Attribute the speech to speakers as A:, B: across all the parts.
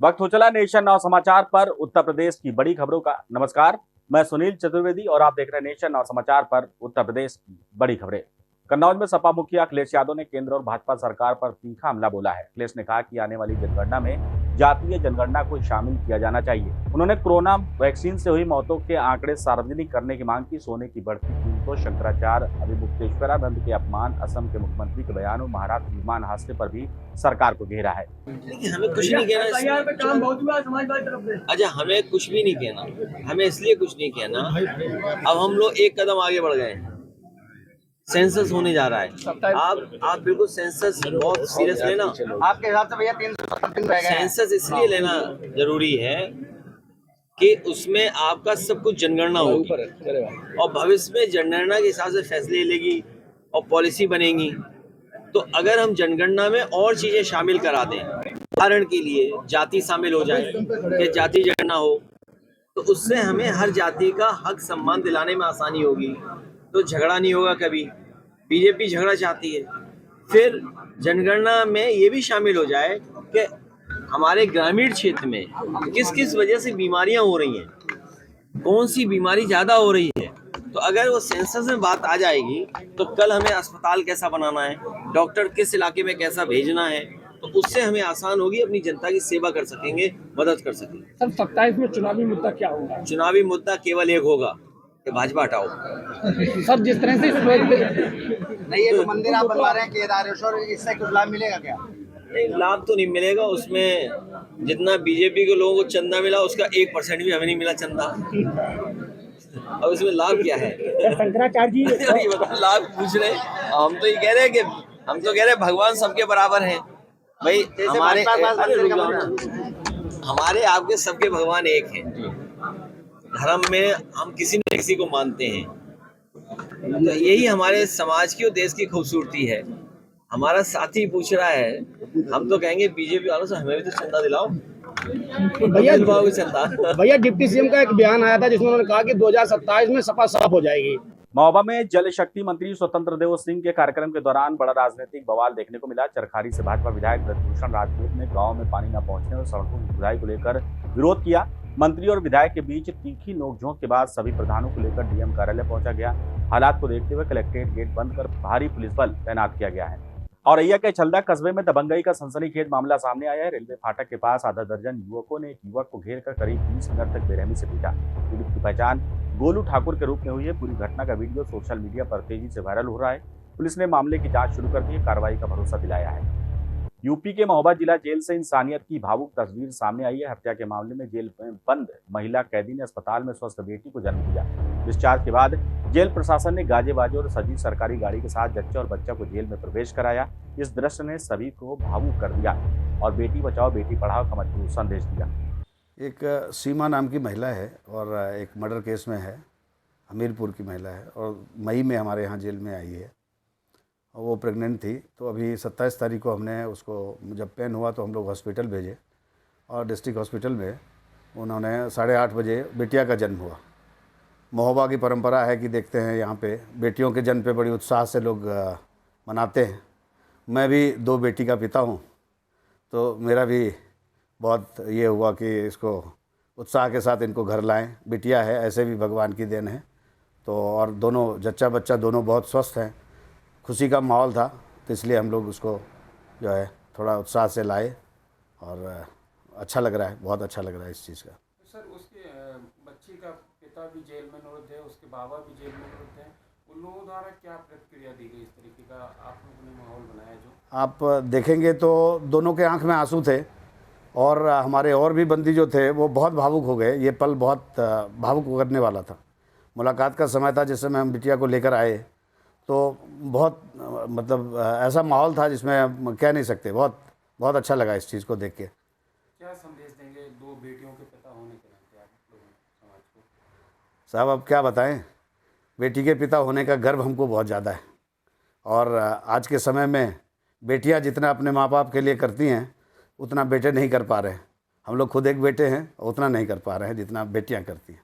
A: वक्त हो चला नेशन नाउ समाचार पर उत्तर प्रदेश की बड़ी खबरों का। नमस्कार, मैं सुनील चतुर्वेदी और आप देख रहे हैं नेशन नाउ समाचार पर उत्तर प्रदेश की बड़ी खबरें। कन्नौज में सपा मुखिया अखिलेश यादव ने केंद्र और भाजपा सरकार पर तीखा हमला बोला है। अखिलेश ने कहा कि आने वाली जनगणना में जातीय जनगणना को शामिल किया जाना चाहिए। उन्होंने कोरोना वैक्सीन से हुई मौतों के आंकड़े सार्वजनिक करने की मांग की। सोने की बढ़ती कीमतों, शंकराचार्य अभिमुक्तेश्वरानंद के अपमान, असम के मुख्यमंत्री के बयानों, महाराष्ट्र विमान हादसे पर भी सरकार को घेरा है।
B: हमें कुछ नहीं कहना। अच्छा, हमें कुछ भी नहीं कहना। हमें इसलिए कुछ नहीं कहना, अब हम लोग एक कदम आगे बढ़ गए हैं। सेंसस होने जा रहा है। आप बिल्कुल सेंसस बहुत सीरियस लेना।
C: आपके हिसाब से भैया 3 रह गए।
B: सेंसस इसलिए लेना जरूरी है कि उसमें आपका सब कुछ जनगणना होगी और भविष्य में जनगणना के हिसाब से फैसले लेगी और पॉलिसी बनेगी। तो अगर हम जनगणना में और चीजें शामिल करा दें, उदाहरण के लिए जाति शामिल हो जाए या जाति जनगणना हो, तो उससे हमें हर जाति का हक सम्मान दिलाने में आसानी होगी। तो झगड़ा नहीं होगा कभी। बीजेपी झगड़ा चाहती है। फिर जनगणना में ये भी शामिल हो जाए कि हमारे ग्रामीण क्षेत्र में किस किस वजह से बीमारियां हो रही हैं, कौन सी बीमारी ज्यादा हो रही है। तो अगर वो सेंसस में बात आ जाएगी तो कल हमें अस्पताल कैसा बनाना है, डॉक्टर किस इलाके में कैसा भेजना है, तो उससे हमें आसान होगी, अपनी जनता की सेवा कर सकेंगे, मदद कर सकेंगे।
D: सर 27 में चुनावी मुद्दा क्या होगा?
B: चुनावी मुद्दा केवल एक होगा कि भाजपा हटाओ।
D: सर जिस तरह से
C: नहीं, ये जो मंदिर आप बनवा रहे हैं केदारेश्वर, इससे कुछ लाभ मिलेगा क्या?
B: नहीं, लाभ तो नहीं मिलेगा। उसमें जितना बीजेपी के लोगों को चंदा मिला उसका 1% भी हमें नहीं मिला चंदा। अब इसमें लाभ क्या है?
D: शंकराचार्य जी
B: लाभ पूछ रहे। हम तो ये कह रहे हैं कि हम तो कह रहे हैं भगवान सबके बराबर हैं भाई। हमारे आपके सबके भगवान एक हैं। धर्म में हम किसी न किसी को मानते हैं। तो यही हमारे समाज की और देश की खूबसूरती है। हमारा साथी पूछ रहा है, हम तो कहेंगे बीजेपी वालों से हमें भी तो चंदा दिलाओ।
D: भैया डिप्टी सीएम का एक बयान आया था जिसमें उन्होंने कहा कि 2027 में सपा साफ हो जाएगी।
A: महोबा में जल शक्ति मंत्री स्वतंत्र देव सिंह के कार्यक्रम के दौरान बड़ा राजनीतिक बवाल देखने को मिला। चरखारी से भाजपा विधायक ब्रजभूषण राजपूत ने गांव में पानी न पहुंचने और सड़कों की खुदाई को लेकर विरोध किया। मंत्री और विधायक के बीच तीखी नोकझोंक के बाद सभी प्रधानों को लेकर डीएम कार्यालय पहुंचा गया। हालात को देखते हुए कलेक्ट्रेट गेट बंद कर भारी पुलिस बल तैनात किया गया है। औरैया के छलदा कस्बे में दबंगई का सनसनीखेज मामला सामने आया है। रेलवे फाटक के पास आधा दर्जन युवकों ने एक युवक को घेरकर करीब 20 मिनट तक बेरहमी से पीटा। पीड़ित की पहचान गोलू ठाकुर के रूप में हुई है। पूरी घटना का वीडियो सोशल मीडिया पर तेजी से वायरल हो रहा है। पुलिस ने मामले की जांच शुरू कर दी है, कार्रवाई का भरोसा दिलाया है। यूपी के महोबा जिला जेल से इंसानियत की भावुक तस्वीर सामने आई है। हत्या के मामले में जेल में बंद महिला कैदी ने अस्पताल में स्वस्थ बेटी को जन्म दिया। डिस्चार्ज के बाद जेल प्रशासन ने गाजे बाजे और सजी सरकारी गाड़ी के साथ जच्चा और बच्चा को जेल में प्रवेश कराया। इस दृश्य ने सभी को भावुक कर दिया और बेटी बचाओ बेटी पढ़ाओ का मजबूत संदेश दिया।
E: एक सीमा नाम की महिला है और एक मर्डर केस में है, हमीरपुर की महिला है और मई में हमारे यहाँ जेल में आई है और वो प्रेग्नेंट थी। तो अभी 27 तारीख को हमने उसको, जब पेन हुआ तो हम लोग हॉस्पिटल भेजे और डिस्ट्रिक्ट हॉस्पिटल में उन्होंने 8:30 बजे बिटिया का जन्म हुआ। महोबा की परंपरा है कि देखते हैं यहाँ पे बेटियों के जन्म पे बड़ी उत्साह से लोग मनाते हैं। मैं भी 2 बेटी का पिता हूँ, तो मेरा भी बहुत ये हुआ कि इसको उत्साह के साथ इनको घर लाएं। बिटिया है, ऐसे भी भगवान की देन है। तो और दोनों जच्चा बच्चा दोनों बहुत स्वस्थ हैं। खुशी का माहौल था, तो इसलिए हम लोग उसको जो है थोड़ा उत्साह से लाए और अच्छा लग रहा है, बहुत अच्छा लग रहा है इस चीज़ का।
D: सर उसके बच्ची का पिता भी जेल में निरुद्ध है, उसके बाबा भी जेल में निरुद्ध है। उन लोगों द्वारा क्या प्रतिक्रिया दी गई इस तरीके का आप लोगों ने माहौल बनाया? जो
E: आप देखेंगे तो दोनों के आंख में आंसू थे और हमारे और भी बंदी जो थे वो बहुत भावुक हो गए। ये पल बहुत भावुक करने वाला था। मुलाकात का समय था जिस समय हम बिटिया को लेकर आए, तो बहुत मतलब ऐसा माहौल था जिसमें हम कह नहीं सकते। बहुत अच्छा लगा इस चीज़ को देख के।
D: क्या संदेश देंगे 2 बेटियों के पिता होने के नाते आप लोगों समाज को?
E: साहब अब क्या बताएं, बेटी के पिता होने का गर्व हमको बहुत ज़्यादा है और आज के समय में बेटियां जितना अपने माँ बाप के लिए करती हैं उतना बेटे नहीं कर पा रहे हैं। हम लोग खुद एक बेटे हैं, उतना नहीं कर पा रहे हैं जितना बेटियां करती हैं।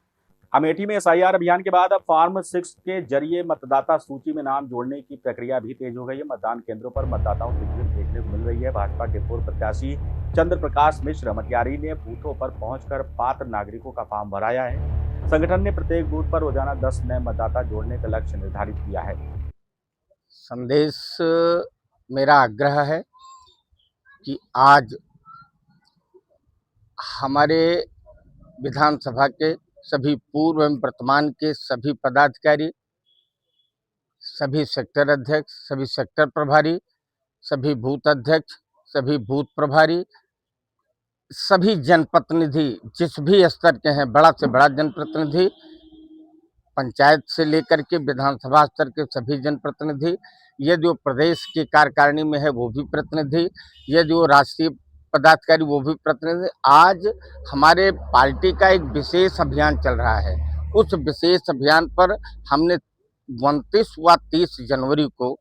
A: अमेठी में एसआईआर अभियान के बाद अब फॉर्म 6 के जरिए मतदाता सूची में नाम जोड़ने की प्रक्रिया भी तेज हो गई है। मतदान केंद्रों पर मतदाताओं की भीड़ देखने को मिल रही है। भाजपा के पूर्व प्रत्याशी चंद्र प्रकाश मिश्र मटियारी ने बूथों पर पहुंचकर पात्र नागरिकों का फॉर्म भराया है। संगठन ने प्रत्येक बूथ पर रोजाना 10 नए मतदाता जोड़ने का लक्ष्य निर्धारित किया है।
F: संदेश मेरा आग्रह है कि आज हमारे विधानसभा के सभी पूर्व एवं वर्तमान के सभी पदाधिकारी, सभी सेक्टर अध्यक्ष, सभी सेक्टर प्रभारी, सभी बूथ अध्यक्ष, सभी बूथ प्रभारी, सभी जनप्रतिनिधि जिस भी स्तर के हैं, बड़ा से बड़ा जनप्रतिनिधि, पंचायत से लेकर के विधानसभा स्तर के सभी जनप्रतिनिधि, ये जो प्रदेश की कार्यकारिणी में है वो भी प्रतिनिधि, ये जो राष्ट्रीय पदाधिकारी वो भी प्रतिनिधि। आज हमारे पार्टी का एक विशेष अभियान चल रहा है। उस विशेष अभियान पर हमने 29 व 30 जनवरी को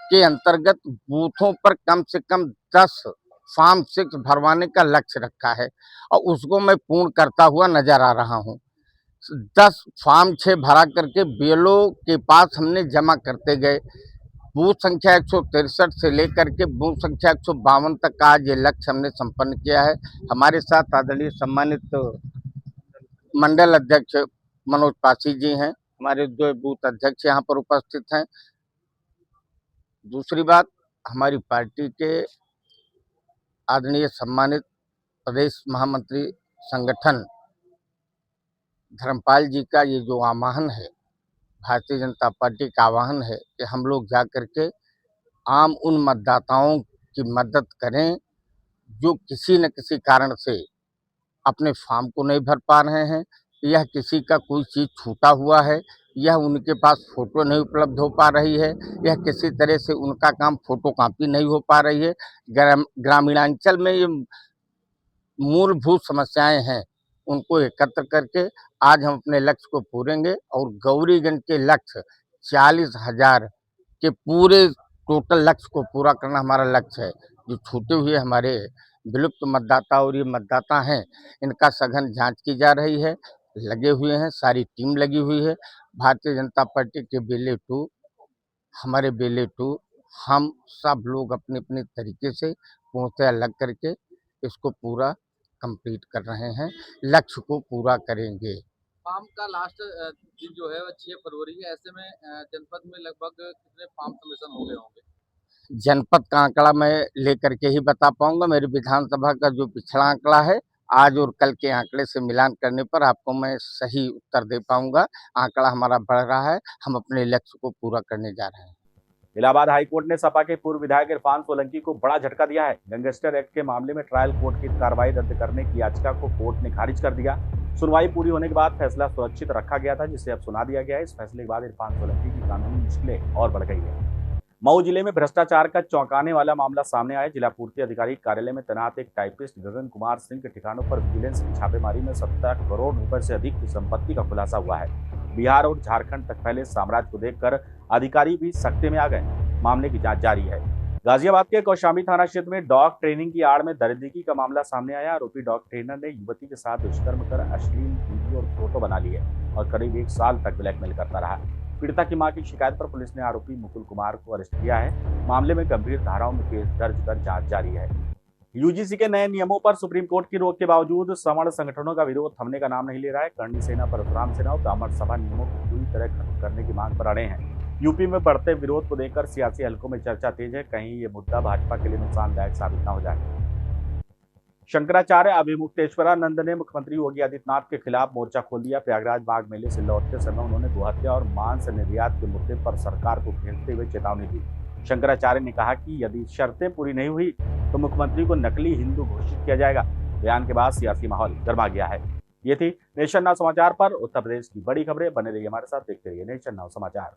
F: के अंतर्गत बूथों पर कम से कम 10 फॉर्म 6 भरवाने का लक्ष्य रखा है और उसको मैं पूर्ण करता हुआ नजर आ रहा हूं। 10 फॉर्म 6 भरा करके बीएलओ के पास हमने जमा करते गए। बूथ संख्या 163 से लेकर के बूथ संख्या 152 तक का आज ये लक्ष्य हमने संपन्न किया है। हमारे साथ आदरणीय सम्मानित मंडल अध्यक्ष मनोज पासी जी हैं, हमारे 2 बूथ अध्यक्ष यहाँ पर उपस्थित हैं। दूसरी बात, हमारी पार्टी के आदरणीय सम्मानित प्रदेश महामंत्री संगठन धर्मपाल जी का ये जो आह्वान है, भारतीय जनता पार्टी का आह्वान है कि हम लोग जा कर के आम उन मतदाताओं की मदद करें जो किसी न किसी कारण से अपने फॉर्म को नहीं भर पा रहे हैं, यह किसी का कोई चीज़ छूटा हुआ है, यह उनके पास फोटो नहीं उपलब्ध हो पा रही है, यह किसी तरह से उनका काम फोटो कॉपी नहीं हो पा रही है। ग्रामीणांचल में ये मूलभूत समस्याएं हैं, उनको एकत्र करके आज हम अपने लक्ष्य को पूरेंगे और गौरीगंज के लक्ष्य 40,000 के पूरे टोटल लक्ष्य को पूरा करना हमारा लक्ष्य है। जो छूटे हुए हमारे विलुप्त मतदाता और ये मतदाता हैं, इनका सघन जांच की जा रही है, लगे हुए हैं, सारी टीम लगी हुई है। भारतीय जनता पार्टी के बेले 2, हमारे बेले 2, हम सब लोग अपने अपने तरीके से पूर्णतः लग करके इसको पूरा कंप्लीट कर रहे हैं, लक्ष्य को पूरा करेंगे।
G: फॉर्म का लास्ट दिन जो है वो 6 फरवरी है। ऐसे में जनपद में लगभग कितने फॉर्म सबमिशन हो गए होंगे?
F: जनपद का आंकड़ा मैं लेकर के ही बता पाऊंगा। मेरी विधानसभा का जो पिछड़ा आंकड़ा है, आज और कल के आंकड़े से मिलान करने पर आपको मैं सही उत्तर दे पाऊंगा। आंकड़ा हमारा बढ़ रहा है, हम अपने लक्ष्य को पूरा करने जा रहे हैं।
A: इलाहाबाद हाईकोर्ट ने सपा के पूर्व विधायक इरफान सोलंकी को बड़ा झटका दिया है। गैंगस्टर एक्ट के मामले में ट्रायल कोर्ट की कार्रवाई रद्द करने की याचिका को कोर्ट ने खारिज कर दिया। सुनवाई पूरी होने के बाद फैसला सुरक्षित रखा गया था, जिसे अब सुना दिया गया है। इस फैसले के बाद इरफान सोलंकी की कानूनी मुश्किलें और बढ़ गई है। मऊ जिले में भ्रष्टाचार का चौंकाने वाला मामला सामने आया। जिला पूर्ति अधिकारी कार्यालय में तैनात एक टाइपिस्ट गगन कुमार सिंह के ठिकानों पर विजिलेंस की छापेमारी में 17 करोड़ रुपए से अधिक की संपत्ति का खुलासा हुआ है। बिहार और झारखंड तक फैले साम्राज्य को देखकर अधिकारी भी सकते में आ गए। मामले की जांच जारी है। गाजियाबाद के कौशाम्बी थाना क्षेत्र में डॉग ट्रेनिंग की आड़ में दरिंदगी का मामला सामने आया। आरोपी डॉग ट्रेनर ने युवती के साथ दुष्कर्म कर अश्लील वीडियो और फोटो बना लिए और करीब 1 साल तक ब्लैकमेल करता रहा। पीड़िता की मां की शिकायत पर पुलिस ने आरोपी मुकुल कुमार को अरेस्ट किया है। मामले में गंभीर धाराओं में केस दर्ज कर जांच जारी है। यूजीसी के नए नियमों पर सुप्रीम कोर्ट की रोक के बावजूद सवर्ण संगठनों का विरोध थमने का नाम नहीं ले रहा है। करणी सेना, परशुराम सेना और ब्राह्मण सभा नियमों को पूरी तरह खत्म करने की मांग पर अड़े हैं। यूपी में बढ़ते विरोध को देखकर सियासी हलकों में चर्चा तेज है। कहीं ये मुद्दा भाजपा के लिए नुकसानदायक साबित न हो जाए। शंकराचार्य अभिमुक्तेश्वरानंद ने मुख्यमंत्री योगी आदित्यनाथ के खिलाफ मोर्चा खोल दिया। प्रयागराज माघ मेले से लौटते समय उन्होंने गोहत्या और मांस निर्यात के मुद्दे पर सरकार को घेरते हुए चेतावनी दी। शंकराचार्य ने कहा कि यदि शर्तें पूरी नहीं हुई तो मुख्यमंत्री को नकली हिंदू घोषित किया जाएगा। बयान के बाद सियासी माहौल गर्मा गया है। ये थी नेशन नाउ समाचार पर उत्तर प्रदेश की बड़ी खबरें। बने रहिए हमारे साथ, देखते रहिए नेशन नाउ समाचार।